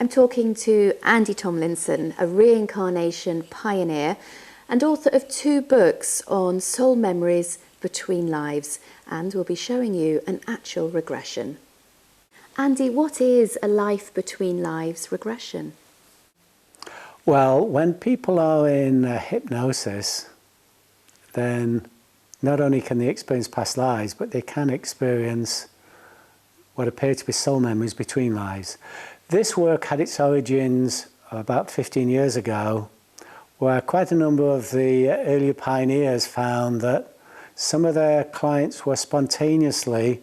I'm talking to Andy Tomlinson, a reincarnation pioneer and author of 2 books on soul memories between lives, and we'll be showing you an actual regression. Andy, what is a life between lives regression? Well, when people are in hypnosis, then not only can they experience past lives, but they can experience what appear to be soul memories between lives. This work had its origins about 15 years ago, where quite a number of the earlier pioneers found that some of their clients were spontaneously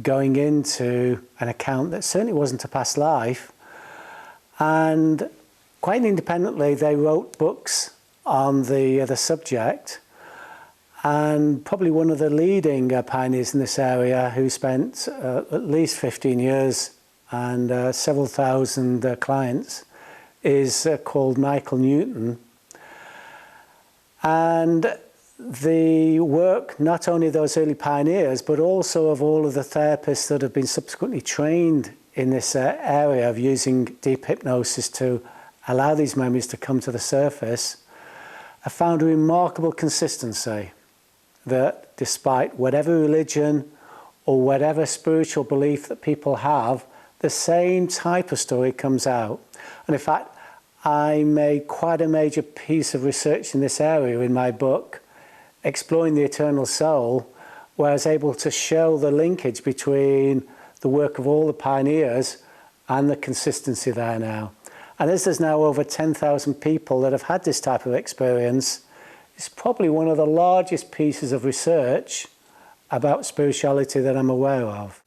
going into an account that certainly wasn't a past life, and quite independently they wrote books on the subject. And probably one of the leading pioneers in this area, who spent at least 15 years and several thousand clients, is called Michael Newton. And the work, not only of those early pioneers, but also of all of the therapists that have been subsequently trained in this area of using deep hypnosis to allow these memories to come to the surface, have found a remarkable consistency that despite whatever religion or whatever spiritual belief that people have, the same type of story comes out. And in fact, I made quite a major piece of research in this area in my book, Exploring the Eternal Soul, where I was able to show the linkage between the work of all the pioneers and the consistency there now. And as there's now over 10,000 people that have had this type of experience, it's probably one of the largest pieces of research about spirituality that I'm aware of.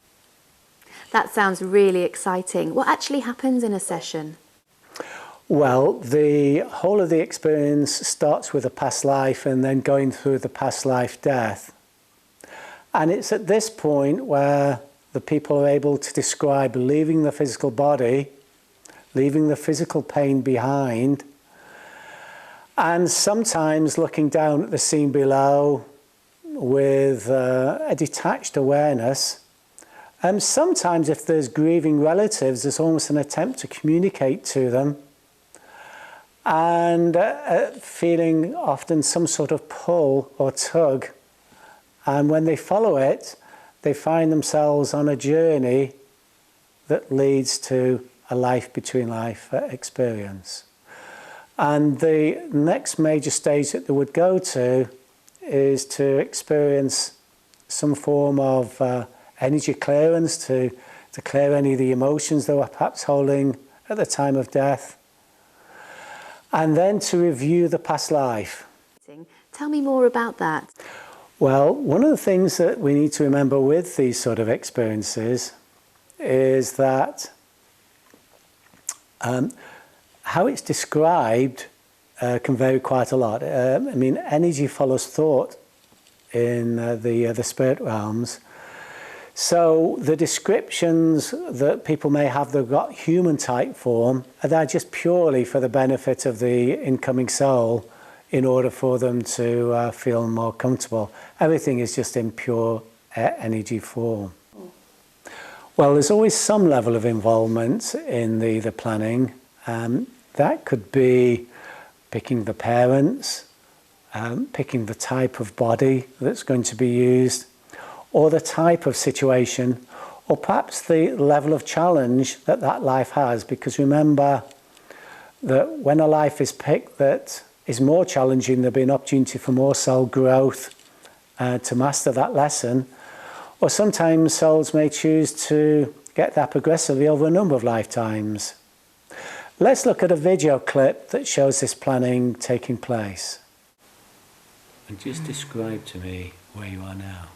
That sounds really exciting. What actually happens in a session? Well, the whole of the experience starts with a past life and then going through the past life death. And it's at this point where the people are able to describe leaving the physical body, leaving the physical pain behind, and sometimes looking down at the scene below with a detached awareness. And sometimes if there's grieving relatives, there's almost an attempt to communicate to them, and feeling often some sort of pull or tug. And when they follow it, they find themselves on a journey that leads to a life between life experience. And the next major stage that they would go to is to experience some form of energy clearance, to clear any of the emotions they were perhaps holding at the time of death, and then to review the past life. Tell me more about that. Well, one of the things that we need to remember with these sort of experiences is that how it's described can vary quite a lot. I mean, energy follows thought in the spirit realms. So the descriptions that people may have that have got human type form are there just purely for the benefit of the incoming soul in order for them to feel more comfortable. Everything is just in pure energy form. Well, there's always some level of involvement in the planning. That could be picking the parents, picking the type of body that's going to be used, or the type of situation, or perhaps the level of challenge that that life has. Because remember that when a life is picked that is more challenging, there'll be an opportunity for more soul growth to master that lesson. Or sometimes souls may choose to get that progressively over a number of lifetimes. Let's look at a video clip that shows this planning taking place. And just describe to me where you are now.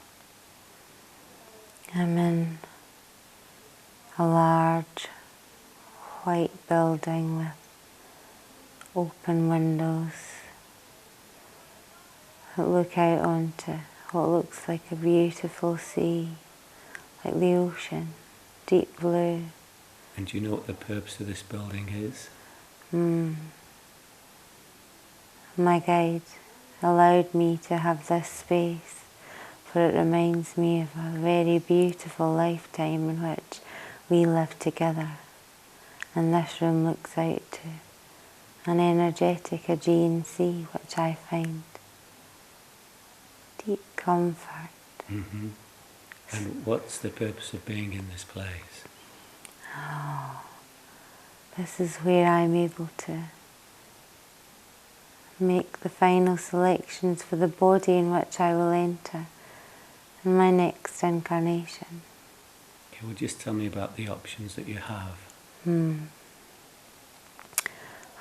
I'm in a large white building with open windows that look out onto what looks like a beautiful sea, like the ocean, deep blue. And do you know what the purpose of this building is? My guide allowed me to have this space, for it reminds me of a very beautiful lifetime in which we lived together. And this room looks out to an energetic Aegean Sea, which I find deep comfort. Mm-hmm. And what's the purpose of being in this place? Oh, this is where I'm able to make the final selections for the body in which I will enter in my next incarnation. Okay, well, just tell me about the options that you have. I'm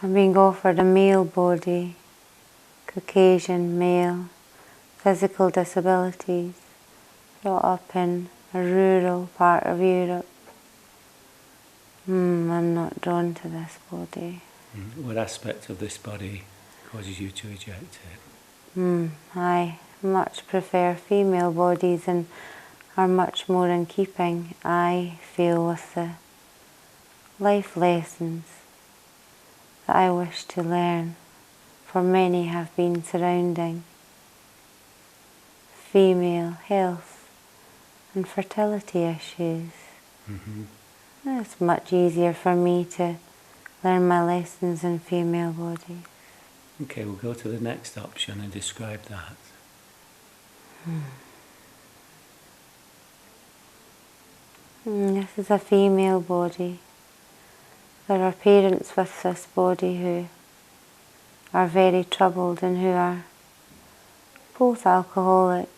being offered a male body, Caucasian male, physical disabilities, brought up in a rural part of Europe. I'm not drawn to this body. What aspect of this body causes you to reject it? I much prefer female bodies and are much more in keeping, I feel, with the life lessons that I wish to learn, for many have been surrounding female health and fertility issues. It's much easier for me to learn my lessons in female bodies. Okay, we'll go to the next option and describe that. This is a female body. There are parents with this body who are very troubled and who are both alcoholics.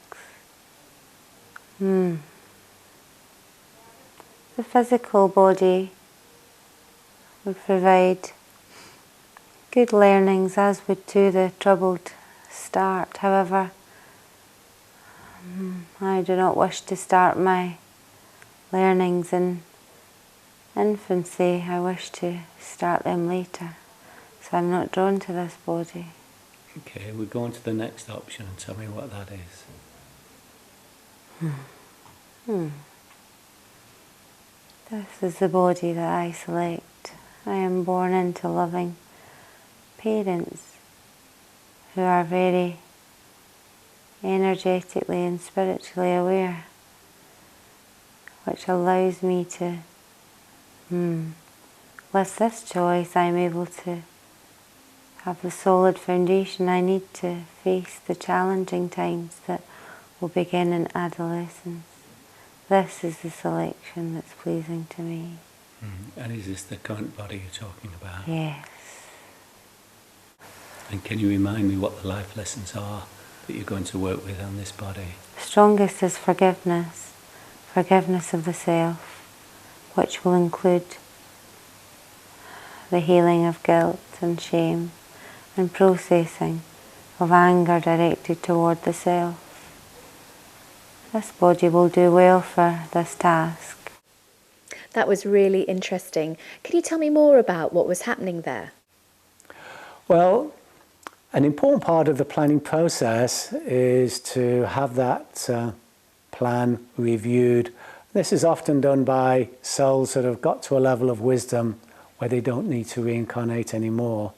The physical body would provide good learnings, as would too the troubled start. However, I do not wish to start my learnings in infancy. I wish to start them later. So I'm not drawn to this body. Okay, we'll go on to the next option and tell me what that is. This is the body that I select. I am born into loving parents who are very energetically and spiritually aware, which allows me to, with this choice, I'm able to have the solid foundation I need to face the challenging times that will begin in adolescence. This is the selection that's pleasing to me. And is this the current body you're talking about? Yes. And can you remind me what the life lessons are that you're going to work with on this body? Strongest is forgiveness. Forgiveness of the self, which will include the healing of guilt and shame and processing of anger directed toward the self. This body will do well for this task. That was really interesting. Can you tell me more about what was happening there? Well, an important part of the planning process is to have that plan reviewed. This is often done by souls that have got to a level of wisdom where they don't need to reincarnate anymore.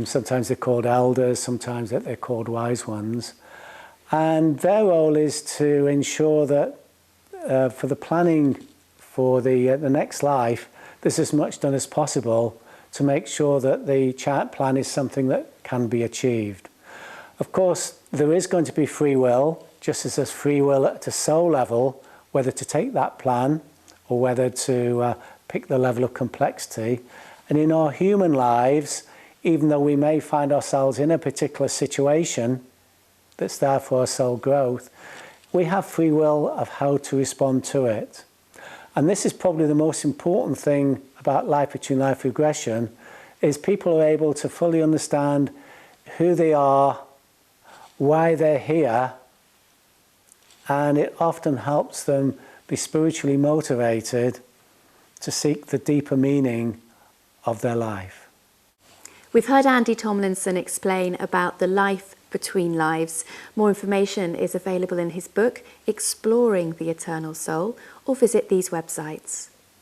Sometimes they're called elders, sometimes they're called wise ones. And their role is to ensure that for the planning for the next life, there's as much done as possible to make sure that the chart plan is something that can be achieved. Of course, there is going to be free will, just as there's free will at a soul level, whether to take that plan or whether to pick the level of complexity. And in our human lives, even though we may find ourselves in a particular situation that's there for our soul growth, we have free will of how to respond to it. And this is probably the most important thing about life between life regression, is people are able to fully understand who they are, why they're here, and it often helps them be spiritually motivated to seek the deeper meaning of their life. We've heard Andy Tomlinson explain about the life between lives. More information is available in his book, Exploring the Eternal Soul, or visit these websites.